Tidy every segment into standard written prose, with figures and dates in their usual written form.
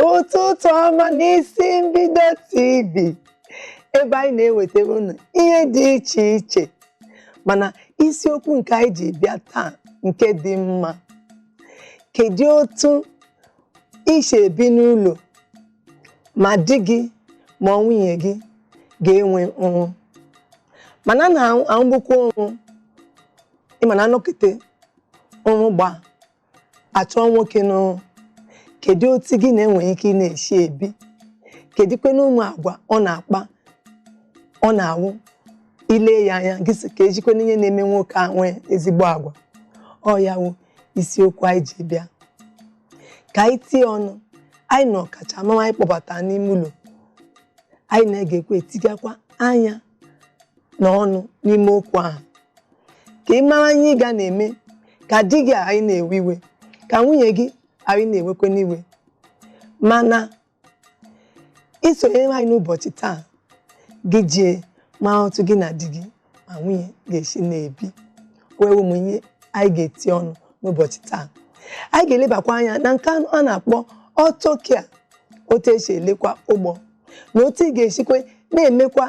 ụtụtụ ọma n'isi mbido TV ebe anyị na-ewetara unu ihe dị iche iche, mana isiokwu nke anyị ji bịa taa nke dị mma. Kedụ otu isi ebi n'ụlọ ma di gị ma nwunye gị ga-enwe ọnwụ, mana na-anwụkwa ọnwụ ịmana anọkete ọnwụ gba achọ nwoke n'ọnwụ. Kedụ otu gị na-enwe ike ị na-esi ebi, kedụkwe n'ụmụ agwa ọ na-akpa ọ na-awụ ile ya anya gị sị ka ejikwe n'ihe na-eme nwoke a nwee ezigbo agwa. Ọ ya wụ isiokwu anyị ji bịa ka anyị tie ọnụ. Anyị na ọkachamara anyị kpọbata n'ime ụlọ, anyị na-egekwa etigakwa anya na ọnụ n'ime okwu ahụ ka ị mara ihe ị ga na-eme ka di gị anyị na-ewe iwe, ka nwunye gị anyị na-ewekwe n'iwe. Mana isonyere anyị n'ụbọchị taa gị jie ma otu gị na di gị ma nwunye ga-esi na-ebi, wee ụmụ ihe anyị ga-eti ọnụ n'ụbọchị taa. Anyị ga-elebakwa anya na nke a na-akpọ ọtụtụ, otu esi elekwa ụgbọ na otu ị ga-esikwe na-emekwa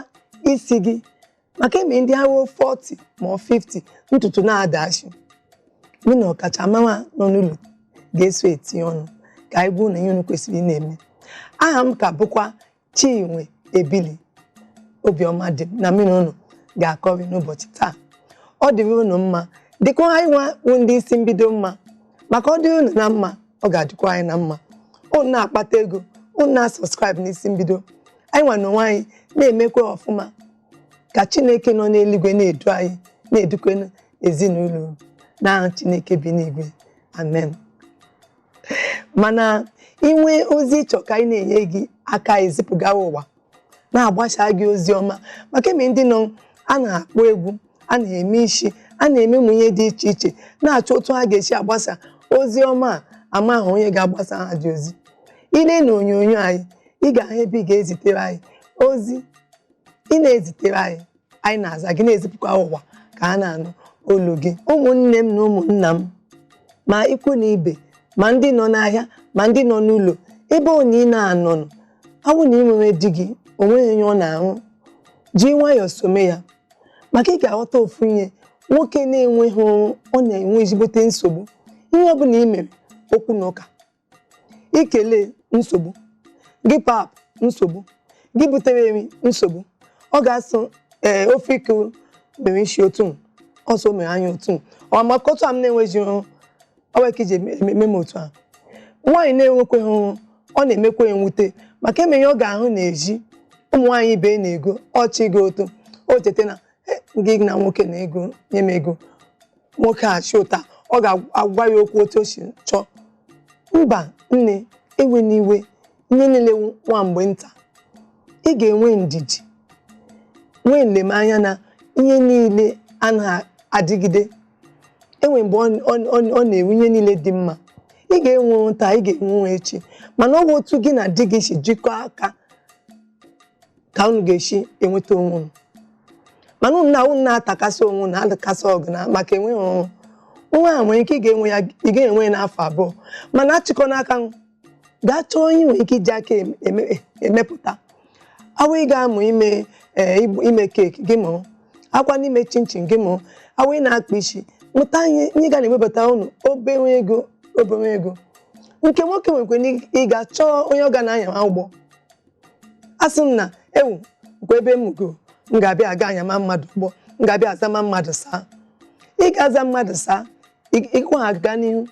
isi gị, maka eme ndị ahụ 40 ma 50 ntutu na-adachi. Mụ na ọkachamara nọ n'ụlọ ga-eso etinye ọnụ ka anyị bụ na ihe unu kwesịrị ị na-eme. Aha m ka bụkwa Chinwe Ebili obiọma dị m na mmiri unu ga-akọrị n'ụbọchị taa. Ọ dịrị unu mma dịkwa anyị nwa bụ ndị isi mbido mma, maka ọ dịrị unu na mma ọ ga-adịkwa anyị na mma. Unu na-akpata ego, unu na-asọskraịbụ n'isi mbido, anyị nwa na onwe anyị na-emekwa ọfụma ka Chineke nọ n'eluigwe na-edu anyị, na-edukwe ezinụlọ n'aha Chineke bi n'igwe, amen. Mana inwe ozi ịchọ ka anyị na-enye gị aka ezipụgawa ụwa, na-agbasa gị ozi ọma, maka eme ndị nọ a na-akpọ egwu, a na-eme isi, a na-eme ụmụ ihe dị iche iche, na-achọ otu ha ga-esi agbasa ozi ọma ama ahụ onye ga-agbasa ha dị ozi. Ile na onyonyo anyị, ị ga-ahụ ebe ị ga-ezitere anyị ozi. Ị na-ezitere anyị, anyị na-aza gị, na-ezipụkwa ụwa ka a na-anụ olu gị. Ụmụnne m na ụmụnna m, ma ikwu na ibe, ma ndị nọ n'ahịa, ma ndị nọ n'ụlọ, ebe ọ na ị na-anọ awụ na inwere di gị onweghị onye ọ na-ahụ, ji nwayọọ some ya, maka ị ga-aghọta ofu ihe. Nwoke na-enweghị ọrụ ọ na-enwe ezigbote nsogbu. Ihe ọ bụla ị mere okwu na ụka, ikele nsogbu, gị pap nsogbu, gị butere nri nsogbu, ọ ga-asụ ofe ike mere isi otu ọsọ mere anya otu ọ maka otu a m na-enweghị ọrụ ọ nwere ka iji eme m otu a. Nwaanyị na-enwekweghị ọrụ ọ na-emekwa nwute, maka emenye ọ ga-ahụ na-eji ụmụ nwaanyị ibe na-ego ọchị gị otu o cheta na gị na nwoke na ego nye m ego, nwoke achị ụta ọ ga-agwa ya okwu otu o si chọọ. Mba nne, ewe n'iwe, ihe niile nwa mgbe nta. Ị ga-enwe ndidi, nwee nlemanya na ihe niile a na-adịgide. Enwe mgbe ọ na-ewu ihe niile dị mma. Ị ga-enwe taa, ị ga-enwe echi, mana ọ bụ otu gị na di gị si jikọọ aka ka unu ga-esi enweta onwe unu. Mana unu na-atakasị onwe unu, na-adakasị ọgụ na maka enweghị ọrụ. Nwa a nwere ike ị ga-enwe ya, ị ga-enwe n'afọ abụọ, mana achịkọ n'aka gaa chọọ onye nwere ike iji aka emepụta. Awụ ị ga-amụ ime keeki gị mụọ, akwa n'ime chinchin gị mụọ, awụ ị na-akpa isi, mụta ihe ga na-emepụta unu obere ego. Nke nwoke nwekwe ị ga-achọọ onye ọ ga na-anya ụgbọ. Asị m na ewu nkwa ebe m go m ga-abịa aga anya ma mmadụ ụgbọ, m ga-abịa aza ma mmadụ saa. Ị ga-aza mmadụ saa, ịkwa ha gaa n'ihu,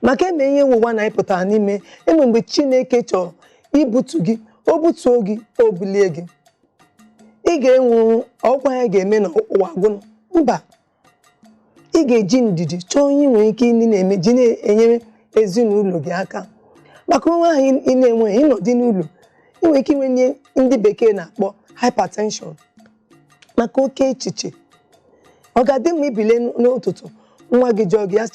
maka eme ihe ụwa na-ịpụtara n'ime. Enwe mgbe Chineke chọrọ ibutu gị, o butuo gị, o bulie gị. Ị ga-enwe ọkwa ya ga-eme na ụwa gwụnụ. Mba, ị ga-eji ndidi chọọ onye nwere ike ịdị na-eme ji na-enyere ezinụlọ gị aka, maka onwe ahụ ị na-enweghị ịnọdị n'ụlọ. Ị nwere ike inwe ihe ndị bekee na-akpọ hypertension, maka oke echiche. Ọ ga-adị mma ibile n'ụtụtụ nwa gị jụọ gị ya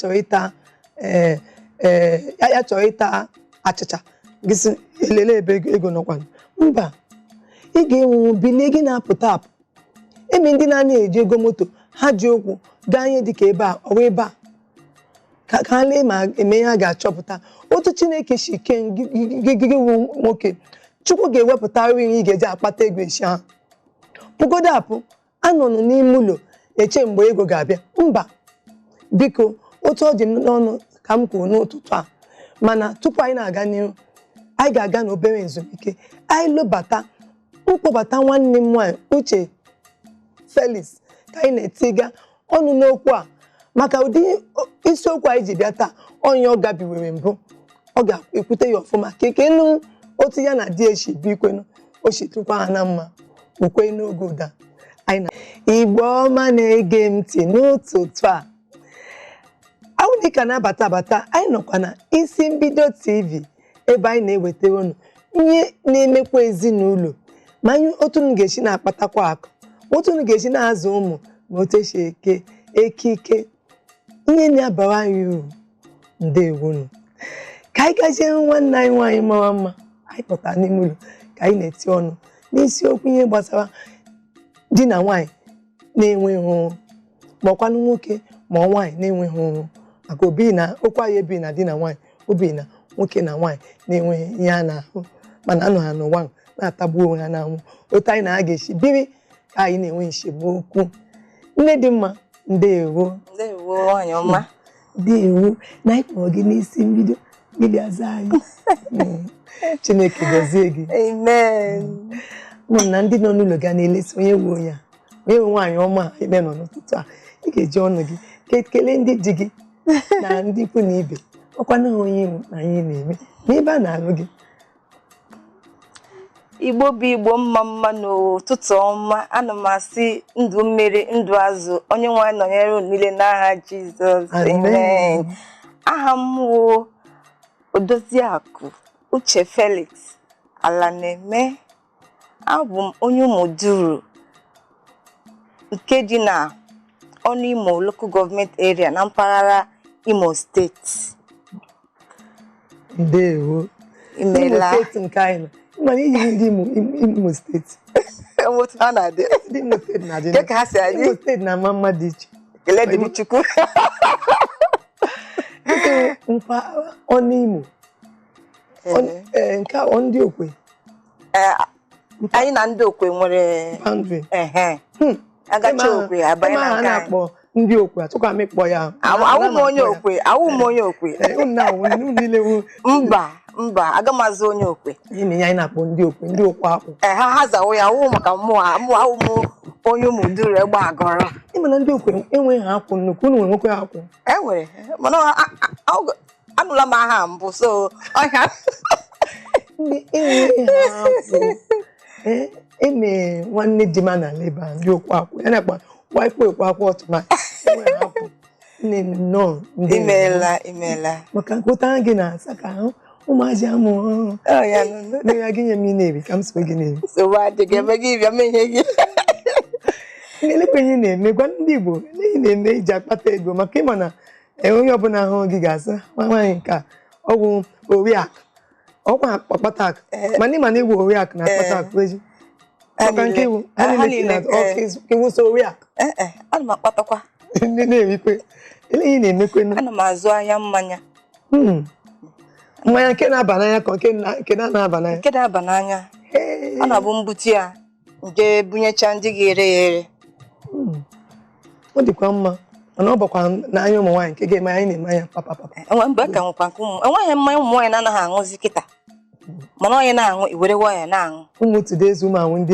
chọrọ ịta achịcha, gị sị elele ebe ego nọkwa. Mba, ị ga-enwe bilie gị na-apụta apụ. Eme ndị na-eji ego moto, ha ji okwu gaa ihe dịka ebe a ọwa ebe a ka ha lee ma eme ihe ha ga-achọpụta otu Chineke si kee gị nwoke Chukwu ga-ewepụta nri ị ga-eji akpata ego esi ahụ pụgodo apụ anọnụ n'ime ụlọ eche mgbe ego ga-abịa mba biko otu ọ dị m n'ọnụ ka m kwuru n'ụtụtụ a mana tupu anyị na-aga n'ihu anyị ga-aga n'obere ezumike anyị lụbata mkpọbata nwanne m nwaanyị Uche Felix ka anyị na-etiga ọnụ n'okwu a maka ụdị isiokwu anyị ji bịa taa onye ọ gabiwere mbụ ọ ga-ekwute ya ọfụma ka ike nụ otu ya na di echi bikwenu o shitukwa ha na mma ukwe n'oge ụda anyị na Igbo ọma na-ege m ntị n'ụtụtụ a ahụ dịka na-abata abata anyị nọkwa na isi mbido TV ebe anyị na-ewetara unu ihe na-emekwa ezinụlọ ma anyị otu unu ga-esi na-akpatakwa akụ otu unu ga-esi na-azụ ụmụ ma otu esi ekike ihe na-abara anyị uru ndewonu ka anyị gazie nwanne anyị nwaanyị mara mma anyị pụtara n'ime ụlọ ka anyị na-eti ọnụ n'isiokwu ihe gbasara di na nwaanyị na-enweghị ọrụ ma ọkwanụ nwoke ma nwaanyị na-enweghị ọrụ maka obi na okwu anyị ebi na di na nwaanyị obi na nwoke na nwaanyị na-enweghị ihe a na-ahụ mana anọ ha n'ụwa na-atagbu onwe ha n'anwụ otu anyị na ha ga-esi biri ka anyị na-enwe nsemokwu nne dị mma ndeewo nwaanyị ọma ndeewo na anyị kpọrọ gị n'isi mbido gị aza anyị Chineke gọzie gị amen na ndị nọ n'ụlọ ga na-elesi onye nwe ya onye nwe nwaanyị ọma ebe nọ n'ụtụtụ a ị ga-eji ọnụ gị kelee ndị di gị na ndị ikwu na ibe ọkwana onye na anyị na-eme n'ebe a na-alụ gị Igbo bụ Igbo mma mma n'ụtụtụ ọma ana m asị ndụ mmiri ndụ azụ onye nwaanyị nọnyere unu niile n'aha Jizọs amen aha m wụ Odoziakụ Uche Felix ala na-eme abụ m onye Ụmụduru nke dị na ọnụ Imo local government area na mpaghara Imo steeti ndeewo imela steeti nke anyị nọ mana iji ndị Imo steeti otu ha na-adị ndị Imo steeti na-adị Nke ka ha si adị Imo steeti na ama mma dị iche ekele dịrị Chukwu mpaghara ọnụ Imo nke a ndị okwe anyị na ndị okwe nwere boundary agacha okwe abanye na a nke na-akpọ ndị okwe atụkwa amịkpọ ya awụ m onye okwe awụ m onye okwe mba aga m azụ onye okwe ime ya anyị na-akpọ ndị okwe ndị okwe akwụ ha zawo ya awụ maka mmụọ awụ m onye Ụmụduru egbe agọrọ ịma na ndị okwe enweghị akwụ nnukwu unu nwekwe akwụ enwere mana anụla m aha mbụ so ọhịa ndị enweghị akwụ eme nwanne di ma na leba ndị okwe akwụ ya na-akpa waịpụ ekwe akwụ ọtụmatụ enweghị akwụ nne nnọọ ndị imeela maka nkụta gị na-asa ka ahụ ụmụazị amụ ọhụrụ ya gị nye m na-ebi ka m so gị na-ebi nsogbu adịghị ebe gị bịa mee ihe gị elekwenye na-eme gwa ndị Igbo eleghị na-eme iji akpata ego maka ịma na onye ọbụla ahụ gị ga-asa nwaanyị nke ọgwụ oriakụ ọkwa akpata akụ mana ịma na igwu oriakụ na akpata akụ eji maka nke iwu ha na-esi na iwu so oriakụ ana m akpatakwa ndị na-erikwe eleghị na-emekwe ana m azụ ahịa mmanya mmanya nke na-aba n'anya ka nke na-aba n'anya nke na-aba n'anya ọ na-abụ mbuti ya nke bunyecha ndị ga-ere ya ere ọ dịkwa mma mana ọ bakwa n'anya ụmụ nwaanyị nke ga-eme anyị na-eme anya papa mgbe ka nwekwa nke enweghị mmanya ụmụ nwaanyị na-anaghị aṅụzi kịta mana onye na-aṅụ iwere waya na-aṅụ ụmụ tudezu ụmụ anwụ ndị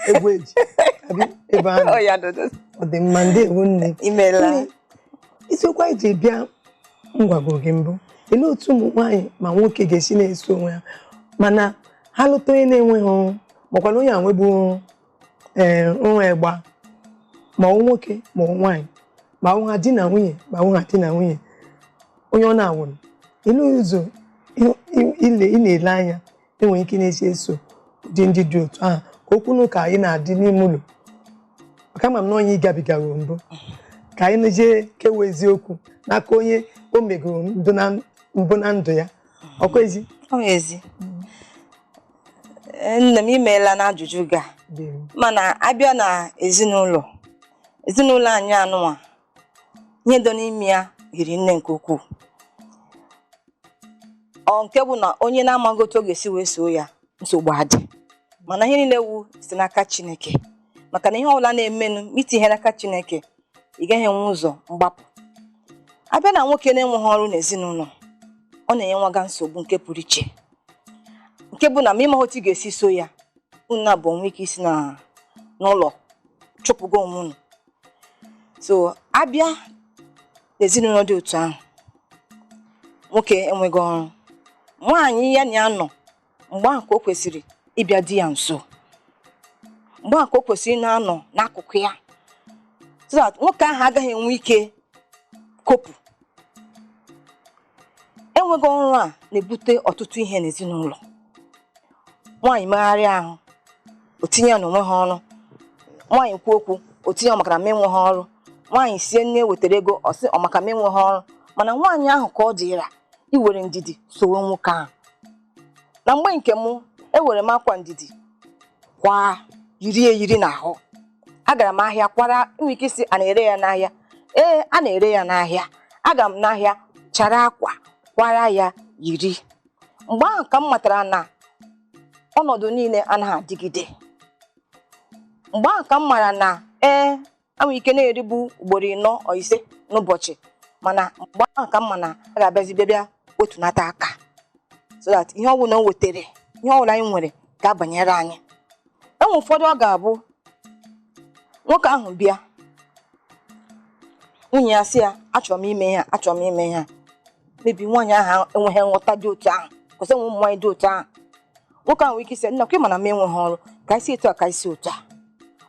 egwu eji ebe ahụ ọ dị mma ndị ewu nne imeela isiokwu anyị ji bịa ngwago gị mbụ ele otu ụmụ nwaanyị ma nwoke ga-esi na-eso onwe ha mana ha lụta onye na-enweghị ọrụ makwana onye anwebu nwa ịgba ma ọ nwoke ma ọ nwaanyị ma ọ ha di na nwunye ma ọ ha di na nwunye onye ọ na-awụrụ ele ụzọ ị na-ele anya enwere ike na-esi eso ụdị ndị dị otu ahụ ka okwu n'ụka anyị na-adị n'ime ụlọ maka ma m na onye ịgabigaro mbụ ka anyị na-eje kewa eziokwu n'aka onye o megoro mbụ na ndụ ya ọkwa ezi nne m imeela na ajụjụ ga mana abịa na ezinụlọ anyị anụnwa ihe dị n'ime ya hiri nne nke ukwuu ọ nke bụ na onye na-amaghị otu ọ ga-esi wee soo ya nsogbu adị, mana ihe niile wu si n'aka Chineke, maka na ihe ọbụla na-emenụ iti ihe n'aka Chineke ị gaghị enwe ụzọ mgbapụ. Abịa na nwoke na-enweghị ọrụ n'ezinụlọ, ọ na-enyewaga nsogbu nke pụrụ iche, nke bụ na ma ịmaghị otu ị ga-esi so ya, unu abụọ nwee ike isi n'ụlọ chụpụgo onwe unu. So abịa n'ezinụlọ dị otu ahụ, nwoke enweghị ọrụ, nwaanyị ya na ya nọ, mgbe ahụ ka o kwesịrị ịbịa di ya nso, mgbe ahụ ka o kwesịrị na-anọ n'akụkụ ya, so that nwoke ahụ agaghị enwe ike kopụ. Enweghị ọrụ a na-ebute ọtụtụ ihe n'ezinụlọ. Nwaanyị megharịa ahụ, o tinye ya n'onwe ha ọrụ. Nwaanyị kwuo okwu, o tinye ya maka na m enweghị ọrụ. Nwaanyị sie nne wetara ego, ọ sị ọ maka m enweghị ọrụ. Mana nwaanyị ahụ ka ọ dịra iwere ndidi sowe nwoke ahụ. Na mgbe nke m ewere m akwa ndidi kwa yiri n'ahụ, agara m ahịa kwara, nwere ike isi a na-ere ya n'ahịa. Ee, a na-ere ya n'ahịa. Aga m n'ahịa chara akwa kwara ya yiri. Mgbe ahụ ka m matara na ọnọdụ niile anaghị adịgide. Mgbe ahụ ka m mara na enwere ike na-eribu ugboro 4 or 5 n'ụbọchị, mana mgbe ahụ ka m ma na a ga-abịazi bịa wetunata aka, so that ihe ọbụla o wetere, ihe ọbụla anyị nwere ga-abanyere anyị. Enwe ụfọdụ ọ ga-abụ nwoke ahụ bịa, nwunye ya sị ya achọrọ m ime ya, achọrọ m ime ya. Mebi nwaanyị ahụ enweghị nghọta dị otu ahụ, kwụsị ụmụ nwaanyị dị otu ahụ. Nwoke ahụ nwere ike isi nnakwa mana m enweghị ọrụ, ka isi etu a ka isi otu a.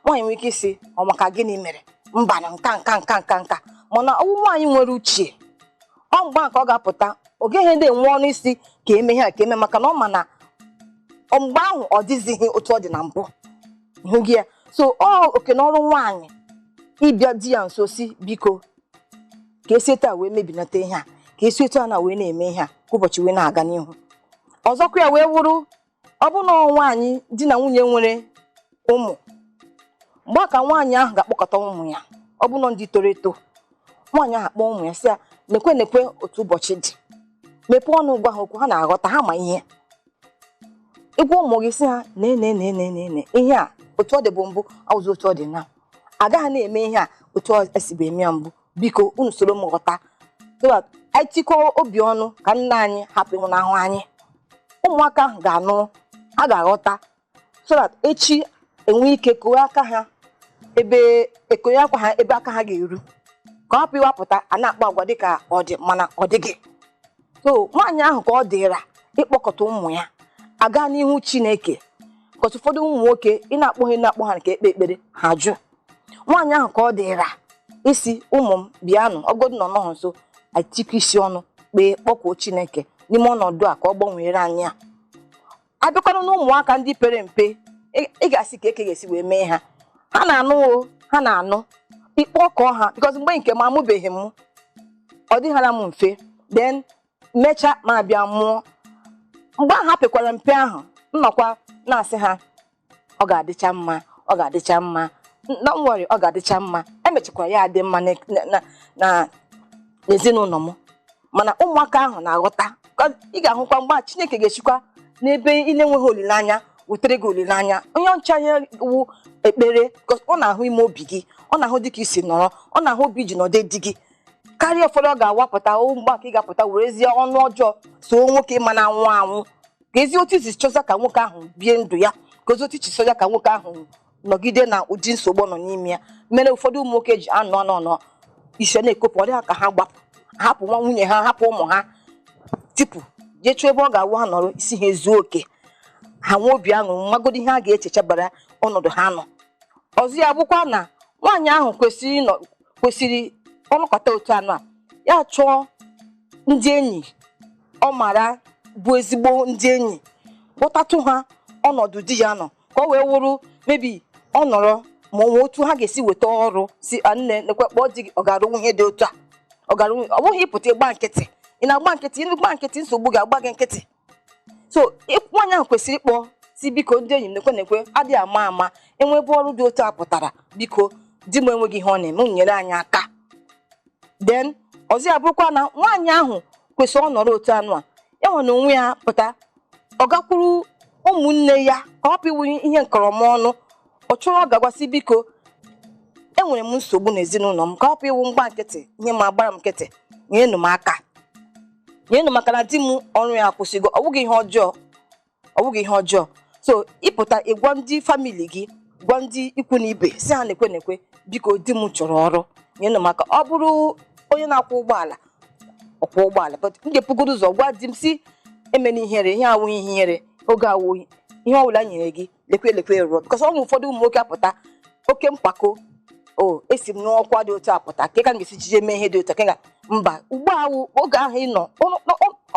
Nwaanyị nwere ike isi ọ maka gịnị mere, mba na nka. Mana ọwụ nwaanyị nwere uche, ọ mgbe ka ọ ga-apụta, ọ gaghị na-enwe ọnụ isi ka eme ha ka eme, maka na ọ ma na mgbe ahụ ọ dịzighị otu ọ dị na mbụ. Ihu gị ya. So ọ oke n'ọrụ nwaanyị ịbịa di ya nso si biko ka esi etu a wee mebinata ihe a, ka esi etu a na wee na-eme ihe a ka ụbọchị wee na-aga n'ihu. Ọzọkwa ya wee wụrụ, ọ bụ na nwaanyị di na nwunye nwere ụmụ, mgbe ka nwaanyị ahụ ga-akpọkọta ụmụ ya, ọ bụ na ndị toro eto, nwaanyị ahụ akpọ ụmụ ya sị ya nekwe otu ụbọchị dị, mepee ọnụ gwa ha okwu, ha na-aghọta, ha ma ihe. Ịgwa ụmụ gị sị ha ne ihe a otu ọ dị bụ mbụ awụzụ otu ọ dị na, agaghị na-eme ihe a otu ọ esibe eme ya mbụ, biko unu soro m ghọta, so that anyị tikọọ obi ọnụ ka nna anyị hapụ ịhụnahụ anyị. Ụmụaka ahụ ga-anụ, ha ga-aghọta, so that echi enwe ike kowe aka ha ebe ekonye akwa ha ebe aka ha ga-eru, ka ọ hapụ ịwapụta a na-akpa agwa dịka ọ dị mana ọ dịghị. So nwaanyị ahụ ka ọ dịra ịkpọkọta ụmụ ya aga n'ihu Chineke, kọtụ ụfọdụ ụmụ nwoke ị na-akpọ ha nke ekpe ekpere ha jụ. Nwaanyị ahụ ka ọ dịra isi ụmụ m bịanụ, ọgọdụ nọ nọọ nso, atikọ isi ọnụ kpee kpọkuo Chineke n'ime ọnọdụ a ka ọ gbanwere anyị ya. Abịakwanụ na ụmụaka ndị pere mpe, ị ga-asị ka eke ga-esi wee mee ha, ha na-anụ ha na-anụ ịkpọkọ ha, because mgbe nke m amụbeghị m, ọ dịghara m mfe, then mechaa ma bịa mụọ. Mgbe ahụ hapụkwara mpe ahụ, nnọkwa na-asị ha ọ ga-adịcha mma, ọ ga-adịcha mma, na nwere ọ ga-adịcha mma. Emechakwara ya adị mma na n'ezinụlọ m, mana ụmụaka ahụ na-aghọta. Ị ga-ahụkwa mgbe Chineke ga-echikwa n'ebe ị na-enweghị olileanya wetere gị olileanya. Onye ọcha ya wu ekpere, ọ na-ahụ ime obi gị, ọ na-ahụ dịka isi nọrọ, ọ na-ahụ obi ji nọdụ di gị karịa ụfọdụ. Ọ ga-awapụta mgbe aka ị ga-apụta werezie ọnụ ọjọọ so nwoke ma na-anwụ anwụ, ka ezi otu isi chọza ka nwoke ahụ bie ndụ ya, ka ezi otu ichi chọza ka nwoke ahụ nọgide na ụdị nsogbu nọ n'ime ya. Mere ụfọdụ ụmụ nwoke ji anọ isi na-ekopụ, ọ dịghị ka ha gbapụ, hapụ nwa nwunye ha, hapụ ụmụ ha, tipụ jee chọọ ebe ọ ga-awụ ha nọrọ, isi ha ezuo oke, ha nwee obi aṅụrị, magodi ihe a ga-echechabara ọnọdụ ha nọ. Ọzọ ya bụkwa na nwaanyị ahụ kwesịrị ọnụkọta otu anụ a, ya chọọ ndị enyi ọ mara bụ ezigbo ndị enyi, kpọtatụ ha ọnọdụ di ya nọ, ka ọ wee wụrụ mebi ọ nọrọ ma ọ otu ha ga-esi weta ọrụ, si nne nekwe kpọọ di gị, ọ ga-arụnwu ihe dị otu a, ọ bụghị ịpụta ịgba nkịtị, ị na-agba nkịtị, ịgba nkịtị nsogbu ga-agba gị nkịtị. So nwaanyị ahụ kwesịrị ịkpọ si biko ndị enyi m nekwe adịghị ama enwe ebe ọrụ dị otu a pụtara, biko di m enweghị ihe ọ na-eme, nyere anyị aka. Then ọzọ ya bụrụkwa na nwaanyị ahụ kwesịrị ọ nọrọ otu anụ a, ya nwe na onwe ya pụta ọ gakwuru ụmụnne ya ka ọ pịwu ihe nkọrọmọnụ ọ chọrọ gagwasị biko enwere m nsogbu n'ezinụlọ m ka ọ pịwu mgba nkịtị ihe ma gbara m nkịtị nyenụ m aka na di m ọrụ ya akwụsịgo ọ bụghị ihe ọjọọ so ịpụta ịgwa ndị famili gị gwa ndị ikwu na ibe si ha na-ekwe biko di m chọrọ ọrụ nyenụ m aka ọ bụrụ onye na-akwụ ụgbọala ọkwọ ụgbọala but m ga-epugodo ụzọ gwa di m si emena ihere ihe awụghị ihere oge awụghị ihe ọbụla nyere gị lekwe rụọ bikọs ọ nwere ụfọdụ ụmụ nwoke apụta oke mpako esi m n'ọkwa dị otu apụta ka ka m ga-esi jije mee ihe dị otu ka mba ugbu awụ oge ahụ ị nọ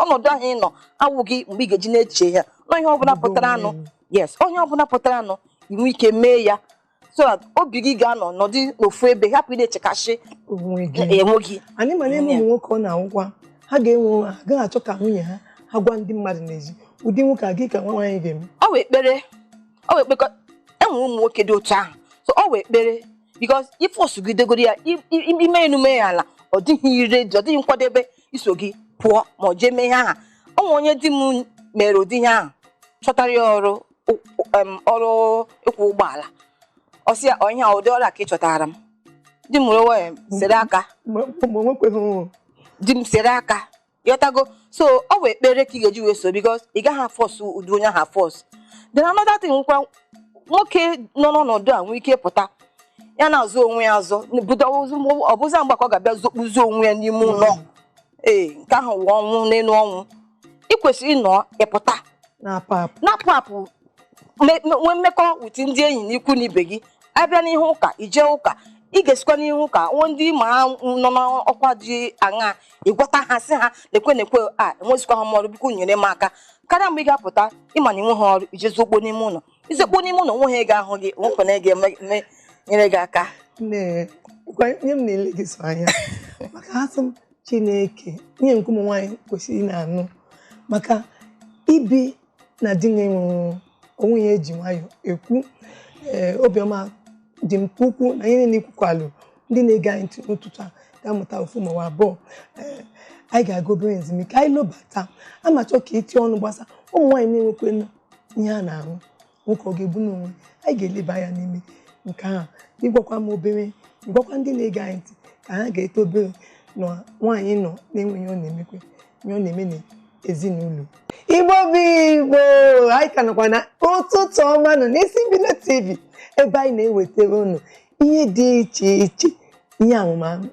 ọnọdụ ahụ ị nọ awụghị mgbe ị ga-eji na-eche ya na ihe ọbụla pụtara anụ yes onye ọbụla pụtara anụ inwe ike mee ya so that obi gị ga-anọ nọdụ n'ofu ebe hapụ ị na-echekashi enwe gị anyị mara ebe ụmụ nwoke ọ na-awụkwa ha ga-enwe ha agaghị achọ ka nwunye ha gwa ndị mmadụ n'ezi ụdị nwoke a gị ka nwaanyị ga-eme ọ wee ekpere enwere ụmụ nwoke dị otu ahụ so ọ wee ekpere because ife osugidegoro ya ime enume ya ala ọ dịghị ire ọ dịghị nkwadebe iso gị pụọ ma ọ jee mee ihe aha onwe onye di m mere ụdị ihe ahụ chọtara ya ọrụ ịkwụ ụgbọala ọ sị ya ihe ụdị ọrụ ka ị chọtara m di m wee sere aka di m sere aka yọtago so ọ wee ekpere ka ị ga-eji wee so because ị gaghị afọs ụdị onye ahụ afọs then another thing nkwa nwoke nọ n'ọnọdụ a nwee ike pụta ya na-azụ onwe ya azụ ọ bụza mgbe ka ọ ga-abịa zokpuzi onwe ya n'ime ụlọ nke ahụ wụ ọnwụ n'elu ọnwụ ị kwesịrị ịnọ ịpụta na-apụ apụ nwee mmekọ wit ndị enyi na ikwu na ibe gị abịa n'ihe ụka ije ụka ị ga-esikwa n'ihe ụka nwe ndị ma nọ n'ọkwa dị aṅa ịgwọta ha sị ha lekwe enwezikwa ha ọrụ biko nyere m aka karịa mgbe ị ga-apụta ịma na inwe ha ọrụ ije zokpo n'ime ụlọ izekpo n'ime ụlọ nwe ha ego ahụ gị nwekwana ga-eme nyere gị aka nye m na-ele gị so anya maka asị m Chineke nye nke ụmụ nwaanyị kwesịrị na-anụ maka ibi na di na-enwe onwe ya eji nwayọ ekwu obiọma dị m ukwu na ihe niile ikwukwalụ ndị na-ege anyị ntị n'ụtụtụ a ga-amụta ofu ma abụọ anyị ga-aga obere ezumike anyị lobata amachọ ka iti ọnụ gbasa ụmụ nwaanyị na-enwekwa ihe a na-arụ nwoke ọ ga-ebu n'onwe anyị ga-eleba anya n'ime nke a ịgwakwa m obere ịgwakwa ndị na-ege anyị ntị ka ha ga-eto obere na nwaanyị nọ na-enweghị ọ na-emekwe ihe ọ na-eme n'ezinụlọ Igbo bụ Igbo anyị ka nọkwa na ụtụtụ ọma nọ n'isi Mbido TV ebe anyị na-ewetara unu ihe dị iche iche ihe amụmamụ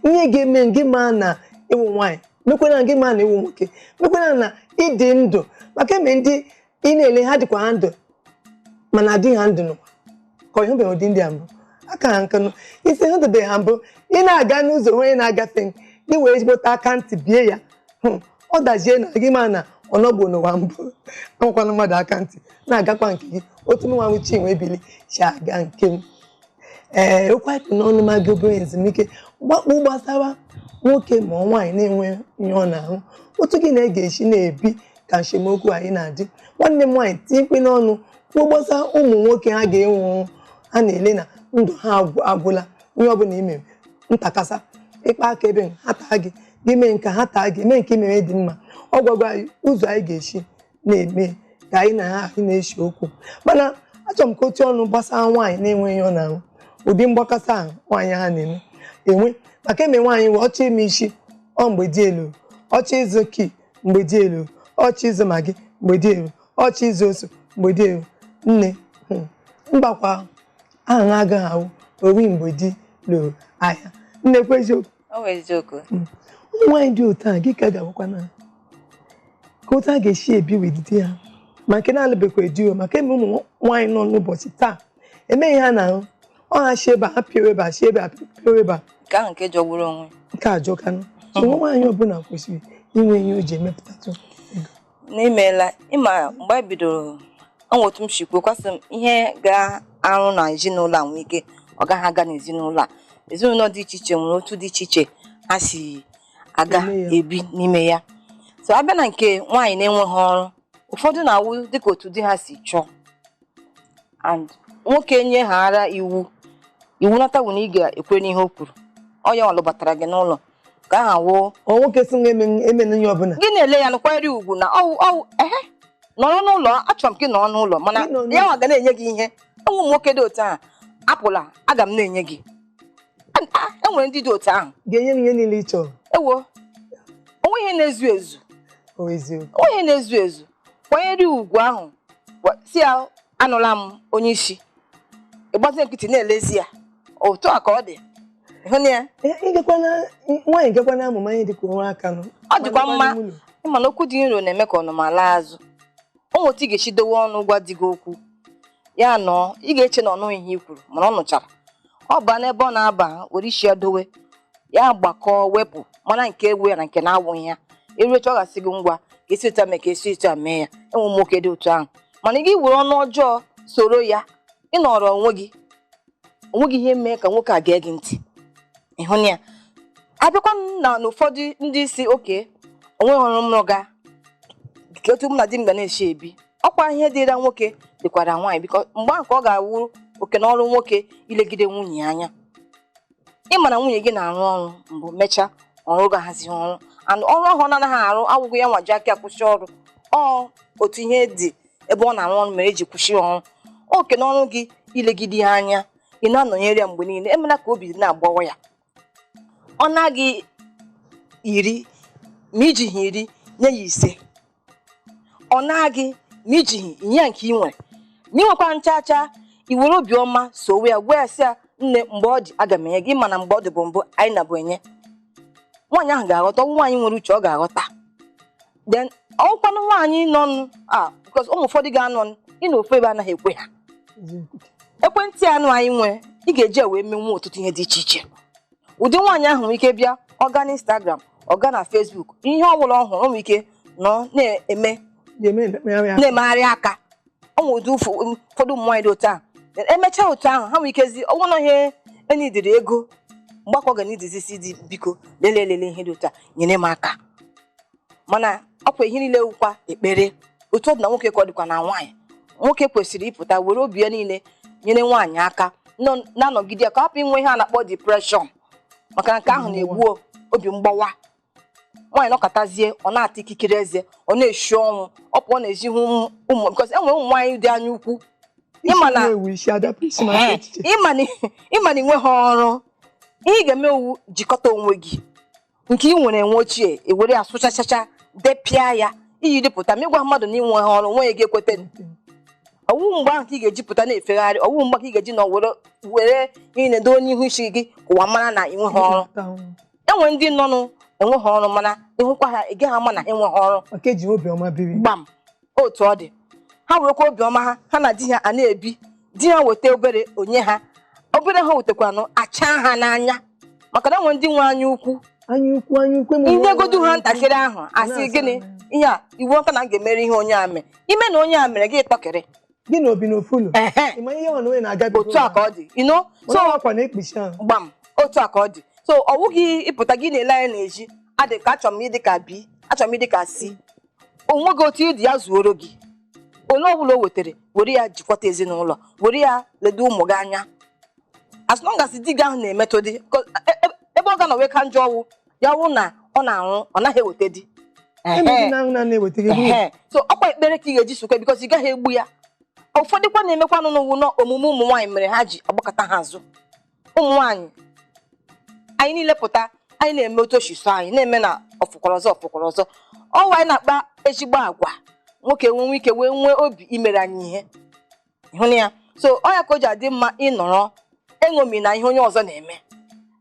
ihe ga-eme gị ma na ịwụ nwaanyị mekwana gị ma na ịwụ nwoke mekwana na ịdị ndụ maka eme ndị ị na-ele ha dịkwa ha ndụ mana adịghị ha ndụ nụkwa ka ọ ịhụbeghị ụdị ndị a mbụ aka ha nkanụ isi ha dobeghị ha mbụ ị na-aga n'ụzọ onye na-agafe gị wee jikọta aka ntị bie ya ọ dajie na gị ma na ọnọgbo n'ụwa mbụ akwakwala mmadụ aka ntị na-agakwa nke gị otu nwa nwuchi nwe ebili chi aga nke m ụkwapụ n'ọnụ ma gị obere ezumike mgbakpụ gbasara nwoke ma nwaanyị na-enwe ihe ọ na-ahụ otu gị na-ege-esi na-ebi ka nsemokwu anyị na-adị nwanne m nwaanyị tinyekwe n'ọnụ kwuo gbasara ụmụ nwoke ha ga-enwe ha na-ele na ndụ ha agwụla ihe ọbụla imere ntakasa ịkpa aka ebe ha taa gị gị mee nke ha taa gị mee nke imere dị mma ọ gwagwa anyị ụzọ anyị ga-esi na-eme ka anyị na ha na-eshi okwu mana achọrọ m ka otu ọnụ gbasara nwaanyị na-enweghị ọ na-ahụ ụdị mgbakọta ahụ nwaanyị ha na-eme enwe maka eme nwaanyị wee ọchọ ime isi mgbe dị elu ọchọ ịzụ ki mgbe dị elu ọchọ ịzụ magi mgbe dị elu ọchọ ịzụ ose mgbe dị elu nne mbakwa aha ha agaghị ahụ owi mgbe dị lụrụ ahịa nnekwu eziokwu ụmụ nwaanyị dị otu a gị ka ga-agwakwa na ka otu a ga-esi ebi wedide ha ma nke na-alụbekwa di maka eme ụmụ nwaanyị nọ n'ụbọchị taa emeghị ha na ọ ha shi ebe ha pịa ebe a shi ebe a pịa ebe a nke ahụ nke jọgburu onwe nke ajọkanụ so nwa nwaanyị ọbụla kwesịrị inwe ihe o ji emepụtatụ ego n'imeela ịma mgbe anyị bidoro ọnwa otu m shikwu kwasị m ihe ga-arụ na ezinụlọ a nwee ike ọ gaghị aga n'ezinụlọ a ezinụlọ dị iche iche nwere otu dị iche iche ha si aga ebi n'ime ya so abịa na nke nwaanyị na-enweghị ọrụ ụfọdụ na-awụ dịka otu di ha si chọọ and nwoke nyeghara iwu natawu na ị ga-ekwe n'ihe o kwuru ọ ya ọlụbatara gị n'ụlọ ka aha wụ nwoke si eme onye ọbụla gị na-ele ya nkwanyere ugwu na ọwụ nọrọ n'ụlọ achọrọ m gị nọrọ n'ụlọ mana ya nwa ga na-enye gị ihe enwe ụmụ nwoke dị otu ahụ apụla aga m na-enye gị enwere ndị dị otu ahụ ga-enye m ihe niile ị chọrọ ewo onwe ihe na-ezu ezu onwe ihe na-ezu ezu kwanyere ugwu ahụ si ya anụla m onye isi ịgbazi nkịtị na-elezi ya otu a ka ọ dị ịhụna ya nwaanyị gekwana amụma ihe dịka onwe aka nọ ọ dịkwa mma ịma na okwu dị nro na-eme ka ọnụma laa azụ o nweta ị ga-echi dowe ọnụ gwa di gị okwu ya nọ ị ga-eche na ọnụ ihe i kwuru mana ọ nụchara ọ baa n'ebe ọ na-aba were isi ya dowe ya gbakọọ wepụ mana nke ewu ya na nke na-awụghị ya eruecha ọ ga-asị gị ngwa ka esi otu a mee ka esi otu a mee ya enwe nwoke dị otu ahụ mana ị gị were ọnụ ọjọọ soro ya ịnọrọ onwe gị ihe mee ka nwoke a gee gị ntị ịhụna ya abịakwa na n'ụfọdụ ndị isi oke onwe ọrụ mrụ ga ka otu mụ na di m ga na-eshi ebi ọkwa ihe dịra nwoke dịkwara nwaanyị biko mgbe ahụ ka ọ ga-awụ oke na ọrụ nwoke ilegide nwunye anya ịma na nwunye gị na-arụ ọrụ mbụ mechaa ọrụ ga-ahazi ọrụ ọrụ ahụ ọ na-anaghị arụ awụghị ya nwaji aka kwụsị ọrụ otu ihe dị ebe ọ na-arụ ọrụ mere eji kwụsị ọrụ oke na ọrụ gị ilegide ya anya ị na-anọnyere ya mgbe niile emela ka obi na-agbawa ya ọ naghị iri ma ijighị iri nye ya 5 ọ naghị ma ijighị inye ya nke ị nwere ma ị nwekwa nchacha i were obiọma sowe ya gwa ya sị ya nne mgbe ọ dị aga m enye gị mana mgbe ọ dị bụ mbụ anyị na bụ enye nwaanyị ahụ ga-aghọta nwaanyị nwere uche ọ ga-aghọta then ọkwanụ nwaanyị nọ because ụmụ ụfọdụ ga-anọ ị na ofu ebe anaghị ekwe ha ekwentị anụ anyị nwere ị ga-eji wee menwe ọtụtụ ihe dị iche iche ụdị nwaanyị ahụ nwere ike bịa ọga na Instagram ọga na Facebook ihe ọ bụla ọ hụrụ nwere ike nọ na-emegharị aka ọ nwere ụdị ụfọdụ ụmụ nwaanyị dị otu ahụ emechaa otu ahụ ha nwere ikezi ọnwụ na ihe enidiri ego mgbakọ ga n'idizisi dị biko lelelele ihe dị otu a nyere m aka mana ọkwa ihe niile wụkwa ekpere otu ọ dị na nwoke ka ọ dịkwa na nwaanyị nwoke kwesịrị ịpụta were obi ya niile nyere nwaanyị aka na-anọgide ya ka hapụ inwe ihe a na-akpọ depression maka nke ahụ na-egbu obi mgbawa nwaanyị nọkọtazie ọ na-ata ikikere eze ọ na-eshi ọnwụ ọ pụọ na-ezi ụmụ because enwere ụmụ nwaanyị dị anya ukwu ịma na inwe ha ọrụ ihe ị ga-eme owu jikọta onwe gị nke ị nwere enwe ochie ewere ya sụchachacha depịa ya iji dịpụta ma ịgwa mmadụ na inwe ha ọrụ nwe ya ga-ekweta ọwụ mgbe ahụ ka ị ga-ejipụta na-efegharị ọwụ mgbe ka ị ga-eji na were ihe na-edo onye ihu isi gị ụwa mara na inwe ha ọrụ enwe ndị nọ enwe ha ọrụ mana ịhụkwa ha ị gaghị ama na enwe ha ọrụ gbam otu ọ dị ha werekwa obiọma ha na di ha a na-ebi di ha weta obere onye ha obere ha wetakwanụ acha ha n'anya maka na enwe ndị nwe anya ukwu ihe godu ha ntakịrị ahụ asị gịnị ihe a iwu ọka na m ga-emere ihe onye a mee ime na onye a mere gị tọkịrị gị na obi n'ofulu otu a ka ọ dị gbam otu a ka ọ dị so ọ wụghị ịpụta gị na-ele anya na-eji adị ka achọrọ m ịdị ka B achọrọ m ịdị ka C onwe gị otu ịdị ya zuoro gị onye ọbụla o wetara were ya jikwata ezinụlọ were ya ledo ụmụ gị anya as long as di gị ahụ na-emetụ dị ebe ọ ga na weka njọ ọwụ ya wụ na ọ na-arụ ọ naghị eweta di so ọkwa ekpere ka ị ga-eji sokwe bikos ị gaghị egbu ya ụfọdụkwa na-emekwanụ n'ụwụ na omume ụmụ nwaanyị mere ha ji agbakọta ha azụ ụmụ nwaanyị anyị niile pụta anyị na-eme otu oshiso anyị na-eme na ọfụkwara ọzọ ọwa anyị na-akpa ezigbo agwa nwoke nwe ike wee nwee obi imere anyị ihe ịhụna ya so ọ ya ka o ji adị mma ịnọrọ eṅomi na ihe onye ọzọ na-eme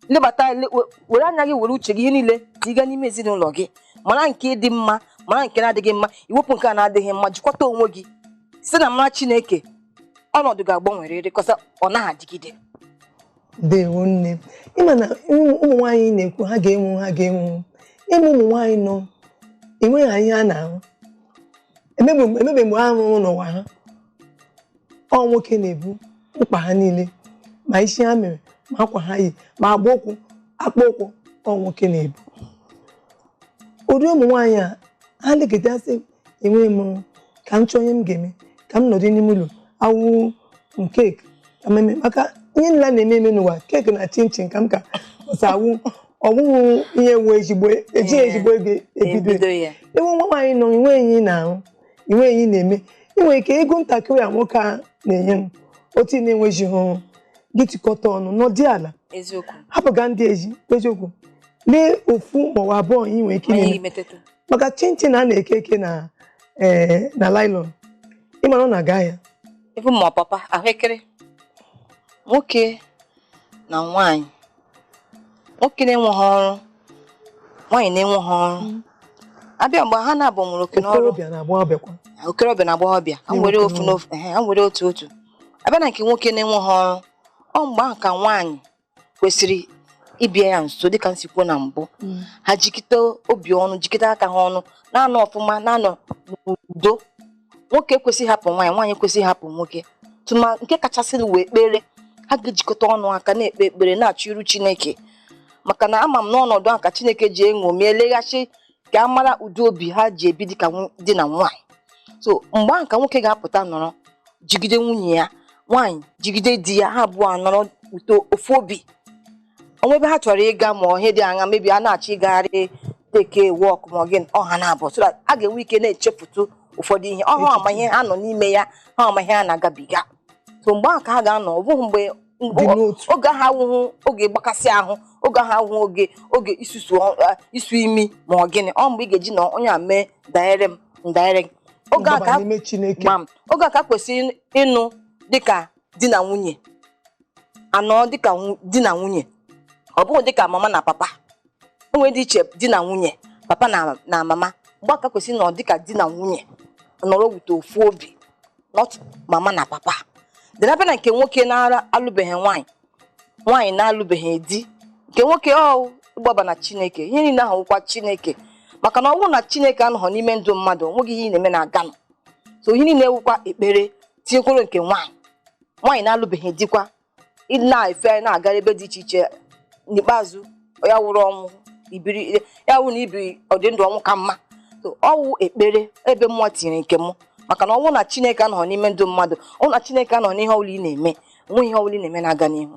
lebata were anya gị were uche gị ihe niile ka ị gaa n'ime ezinụlọ gị mara nke dị mma mara nke na-adịghị mma iwepụ nke a na-adịghị mma jikwata onwe gị site na mara Chineke ọnọdụ ga-agbanwerịrị kọsa ọ naghị adịgide dewo nne ịma na ụmụ nwaanyị na-ekwu ha ga-enwu ịmụ ụmụ nwaanyị nọ enweghị ihe a na-ahụ emebe mgbe ahụ n'ụwa ha ọ nwoke na-ebu mkpa ha niile ma isi ha mere ma akwa ha yi ma agba ụkwụ akpa ụkwụ ọ nwoke na-ebu ụdị ụmụ nwaanyị a ha legideasị enweghị m ka m chọọ onye m ga-eme ka m nọdụ n'ime ụlọ awụ keeki ka mmemme maka ihe nla na-eme n'ụwa keeki na chinchin ka m ka ọsa awụ ọgwụgwụ ihe nwe ezigbo eji ezigbo ego ebido ya ewu nwa nwaanyị nọ inwe enyi na-ahụ inwe enyi na-eme inwe ike ego ntakịrị a nwoke a na-enye m otu na-enweghị ọrụ gị tikọta ọnụ nọdị ala eziokwu hapụga ndị ezi eziokwu lee ofu maọbụ abụọ inwe ike ime maka chinchin a na-eke eke na nylon ịmara ọ na-aga ahịa ebe ma papa ahụekere nwoke na nwaanyị nwoke na-enweghị ọrụ nwaanyị na-enweghị ọrụ abịa mgbe ha na-abụ mụrụ oke n'ọrụ okorobịa na agbọghọbịa ha nwere ofu n'ofu ha nwere otu otu abịa na nke nwoke na-enweghị ọrụ ọ mgbe ahụ ka nwaanyị kwesịrị ịbịa ya nso dịka nsikwu na mbụ ha jikọta obi ọnụ jikọta aka ha ọnụ na-anọ ọfụma na-anọ n'udo nwoke ekwesịghị hapụ nwaanyị nwaanyị ekwesịghị hapụ nwoke tụma nke kachasị wee ekpere ha ga-ejikọta ọnụ aka na-ekpe ekpere na-achọ iru Chineke maka na ama m n'ọnọdụ ahụ ka Chineke ji eṅomi eleghachi ka a mara ụdị obi ha ji ebi dịka di na nwaanyị so mgbe ahụ ka nwoke ga-apụta nọrọ jigide nwunye ya nwaanyị jigide di ya ha abụọ nọrọ uto ofu obi onwe ebe ha chọrọ ịga ma ihe dị anya mebi a na-achọ ịgagharị teke wọk ma gị ọha na-abụ so that a ga-enwe ike na-echepụta ụfọdụ ihe ọhụ ama ihe ha nọ n'ime ya ha ama ihe ha na-agabiga so mgbe ahụ ka ha ga-anọ ọ bụghị mgbe oge ahụ awụhụ oge gbakasị ahụ oge ahụ awụhụ oge isu imi ma ọ gịnị ọ mgbe ị ga-eji na onye a mee daere m ndaere oge a ka kwesịrị ịnụ dịka di na nwunye anọ dịka di na nwunye ọ bụghị dịka mama na papa onwe dị iche di na nwunye papa na mama mgbe aka kwesịrị nọ dịka di na nwunye nọrọ wute ofu obi not mama na papa dịrabịa na nke nwoke na-alụbeghị nwaanyị nwaanyị na-alụbeghị di nke nwoke ịgbaba na Chineke ihe niile ahụ wụkwa Chineke maka na ọ bụrụ na Chineke anọghị n'ime ndụ mmadụ onweghị ihe na-eme na-aganụ so ihe niile wụkwa ekpere tinyekwuru nke nwaanyị na-alụbeghị dikwa na-efe na-agara ebe dị iche iche n'ikpeazụ ya wụrụ ọnwụ ibiri ya wụ na ibiri ọdịndụ ọnwụ ka mma so ọwụ ekpere ebe mmụọ tinyere nke m maka na ọnwụ na Chineke anọghị n'ime ndụ mmadụ ọnwụ na Chineke anọghị n'ihe ọbụla ị na-eme onwe ihe ọbụla ị na-eme na-aga n'ihu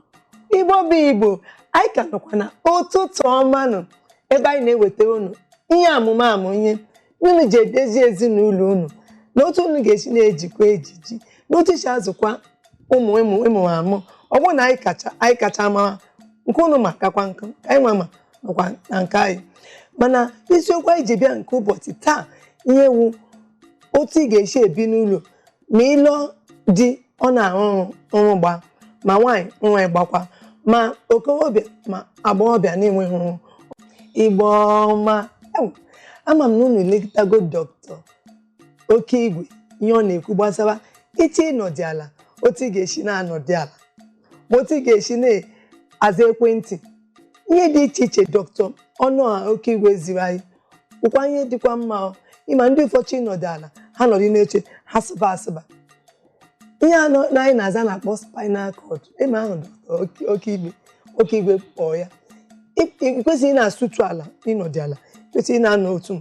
Igbo bụ Igbo anyị ka nọkwa na ụtụtụ ọma nụ ebe anyị na-ewetara unu ihe amụma ihe unu ji edezi ezinụlọ unu na otu unu ga-esi na-ejikwa ejiji na otu isi azụkwa ụmụ amụ ọ bụrụ na anyị kacha mara nke unu makakwa nkụ anyị nwa makwa na nke anyị mana isiokwu anyị ji bịa nke ụbọchị taa ihe wu otu ị ga-esi ebi n'ụlọ ma ịlọ di ọ na-arụ ọrụ gba ma nwaanyị nwa gbakwa ma okorobịa ma agbọghọbịa na-enweghị ọrụ Igbo ọma ama m na unu elekọtago dọkịta oke igwe ihe ọ na-ekwu gbasara iche ịnọdị ala otu ị ga-esi na-anọdị ala ma otu ị ga-esi na-aza ekwentị ihe dị iche iche dọkịta ọnụ a oke igwe ziri anyị bụkwa ihe dịkwa mma ịma ndị ụfọdụ ịnọdị ala ha nọdị n'eche ha sụba asụba ihe anọ na anyị na-aza na-akpọ spinal cord ịma ahụ dọkịta oke igwe kpọọ ya ikwesịghị na-asụtụ ala ịnọdị ala kwesịrị na-anọ otu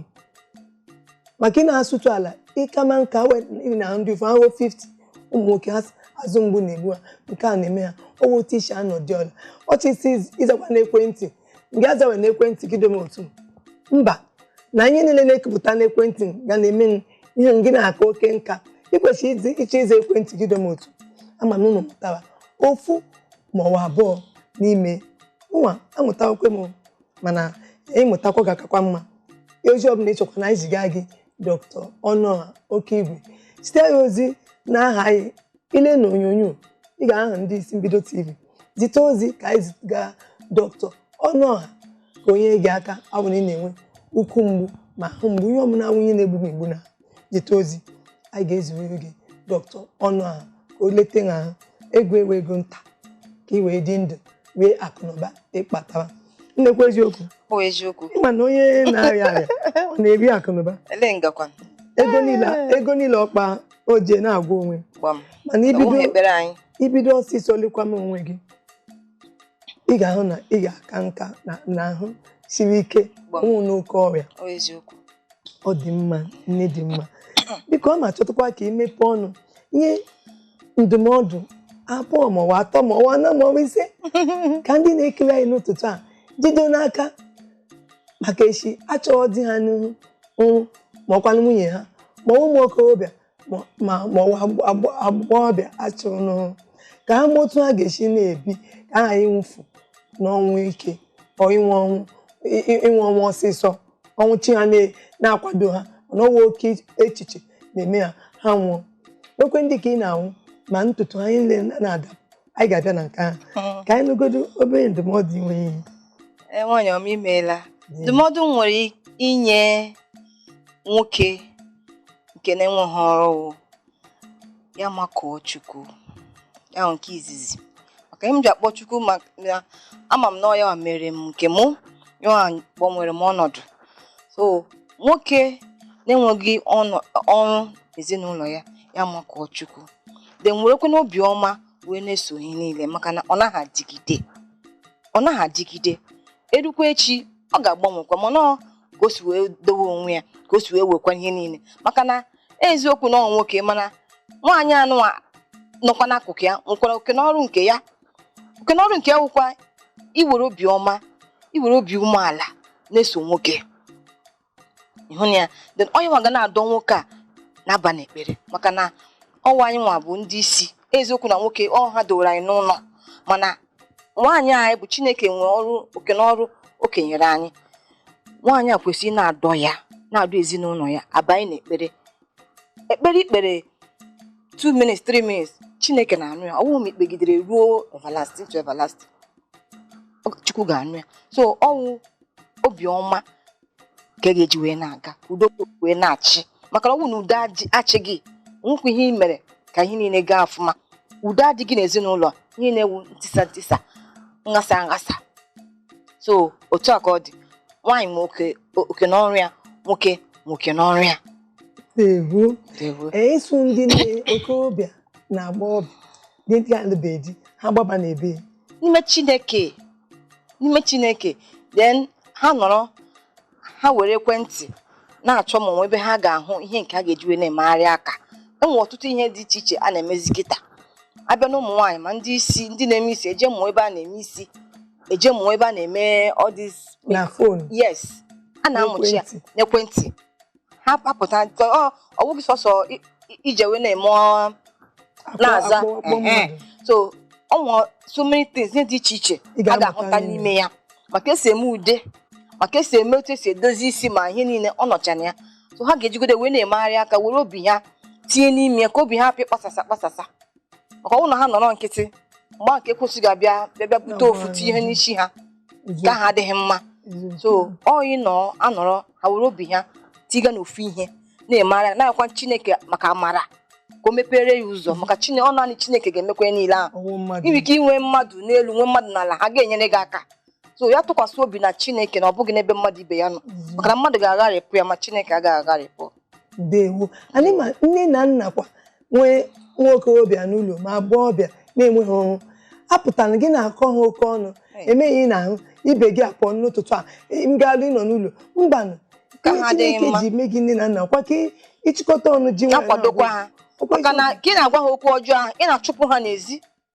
maka ị na-asụtụ ala ịkama nka na ndị ụfọdụ ahụ 50 ụmụ nwoke ha azụ mgbu na-egbu ha nke a na-eme ha owo tishi anọdị ọla ọchịsị ịzakwa n'ekwentị nga azawe n'ekwentị gị dome otu mba na ihe niile na-ekepụta n'ekwentị ga na-eme ihe gị na-aka oke nka ikwesịrị ịchọ ịza ekwentị gị dome otu ama na ụnụ mụtara ofu maọbụ abụọ n'ime nwa amụtakwa m mana ịmụtakwa ga-akakwa mma ozi ọbụla ịchọkwa na iziga gị dọkịta ọnụọha oke igwe site ya ozi na aha anyị ile na onyonyo ị ga-aha ndị isi mbido TV zite ozi ka anyị ziga dọkịta ọnụọha ka onye gị aka ọ bụla ị na-enwe ukwu mgbu ma ahụ mgbu ihe ọbụla nwunye na-egbu egbu na zite ozi anyị ga-ezuru gị dọkịta ọnụọha ka o lete ha ahụ ego nta ka ị wee dị ndụ wee akụnụba ịkpatara nnekwu eziokwu ịma na onye na-arịa arịa ọ na-eri akụnụba ego niile ọkpa o je na-agwa onwe mana ibido ọsịsọ lekwa m onwe gị ị ga-ahụ na ị ga-aka nka na ahụ siri ike nwụ n'oke ọrịa ọ dị mma nne dị mma biko ọ ma chọtakwa ka imepe ọnụ nye ndụmọdụ abụọ maọbụ atọ maọbụ anọ maọbụ ise ka ndị na-ekiri anyị n'ụtụtụ a jido n'aka maka echi achọghị di ha n'ihu ọrụ ma ọkwanụ nwunye ha ma ụmụ okorobịa ma agbọghọbịa achọrọ n'ọrụ ka ha ma otu ha ga-esi na-ebi ka ha ịnwụfu n'ọnwụ ike ịnwụ ọnwụ ọsịsọ ọnwụ chi ha na-akwado ha mana ọnwụ oke echiche na-eme ha nwụọ. Nwekwe ndị ka ị na-anwụ ma ntutu ha niile na-ada. Anyị ga-abịa na nke ahụ ka anyị nụgodo obere ndụmọdụ inwe ihe. Nwaanyị ọma imeela. Ndụmọdụ nwere inye nwoke nke na-enweghị ọrụ ya makụọ Chukwu ya nke izizi maka ihe m ji akpọ Chukwu maka ama m na ọ ya mere m nke mụ ya gbanwere m ọnọdụ. So nwoke na-enweghị ọrụ ezinụlọ ya makụọ Chukwu de nwerekwe n'obi ọma wee na-eso ihe niile maka na ọ naghị adịgide erukwa echi ọ ga-agbanwekwa mana ka o si wee dowe onwe ya ka o si wee wekwa ihe niile maka na eziokwu na nwoke mana nwaanyị anụ nọkwa n'akụkụ ya nwekwara oke n'ọrụ nke ya wụkwa iwere obi ọma iwere obi umeala na-eso nwoke ịhụ ya then onye nwa ga na-adọ nwoke a na-aba n'ekpere maka na ọwa anyị nwa bụ ndị isi eziokwu na nwoke ha dowere anyị n'ụlọ mana nwaanyị anyị bụ Chineke nwere ọrụ oke n'ọrụ o kenyere anyị. Nwaanyị a kwesịrị na-adọ ezinụlọ ya abanye n'ekpere ikpere 2 minutes 3 minutes Chineke na-anụ ya. Ọwụ m ikpegidere ruo everlasting to everlasting Chukwu ga-anụ ya. So ọwụ obiọma ka ga-eji wee na-aga udo wee na-achị maka na ọwụ na udo achịghị nwekwa ihe mere ka ihe niile gaa ọfụma. Udo adịghị n'ezinụlọ ihe na-ewu ntisa nghasa. So otu a ka ọ dị nwaanyị ma oke n'ọrụ ya nwoke n'ọrụ ya. Ịsụ ndị okorobịa na agbọghọbịa ndị alụbeghị di ha gbaba n'ebe n'ime Chineke then ha nọrọ ha were ekwentị na-achọ ma ebe ha ga-ahụ ihe nke ha ga-eji wee na-emegharị aka. Enwere ọtụtụ ihe dị iche iche a na-emezi kịta abịa na ụmụ nwaanyị ma ndị isi ndị na-eme isi eje mụọ ebe a na-eme isi eje mụọ ebe a na-eme all this na phone. Yes, a na-amụchi ya n'ekwentị ha papụta ọ bụghị sọsọ ije wee na-eme na-aza so ọ so many things dị iche iche a ga-ahụta n'ime ya maka esi eme ude maka esi eme otu esi edozi isi ma ihe niile ọ nọchara ya. So ha ga-ejigode wee na-emegharị aka were obi ha tinye n'ime ya ka obi ha apị kpasasa maka ọnwụ na ha nọrọ nkịtị mgbe nke kwụsịrị abịa bute ofutu ihe n'isi ha ka ha adịghị mma. So ọyị anọrọ ha were obi ha tiga n'ofu ihe na-emegharị na-akwa Chineke maka amara ka o mepere ya ụzọ maka ọ naanị Chineke ga-emekwa niile ahụ. Inwe ike inwe mmadụ n'elu nwee mmadụ n'ala ha ga-enyere gị aka. So ya tụkwasị obi na Chineke na ọ bụghị n'ebe mmadụ ibe ya nọ maka na mmadụ ga-agharịpụ ya ma Chineke agaghị agharịpụ. Ndewo. Anyị ma nne na nna kwa nwee nwa okorobịa n'ụlọ ma agbọghọbịa na-enweghị ọrụ apụtara gị na-akọ ha oke ọnụ emeghị n'ahụ ibe gị apụọ n'ụtụtụ a ngaalụ ịnọ n'ụlọ mbanụ Chineke ji mee gị nne na nna kwa ka ịchịkọta ọnụ ji akwadokwa ha maka na gị na-agwa ha okwu ọjọọ ahụ ị na-achụpụ ha n'ezi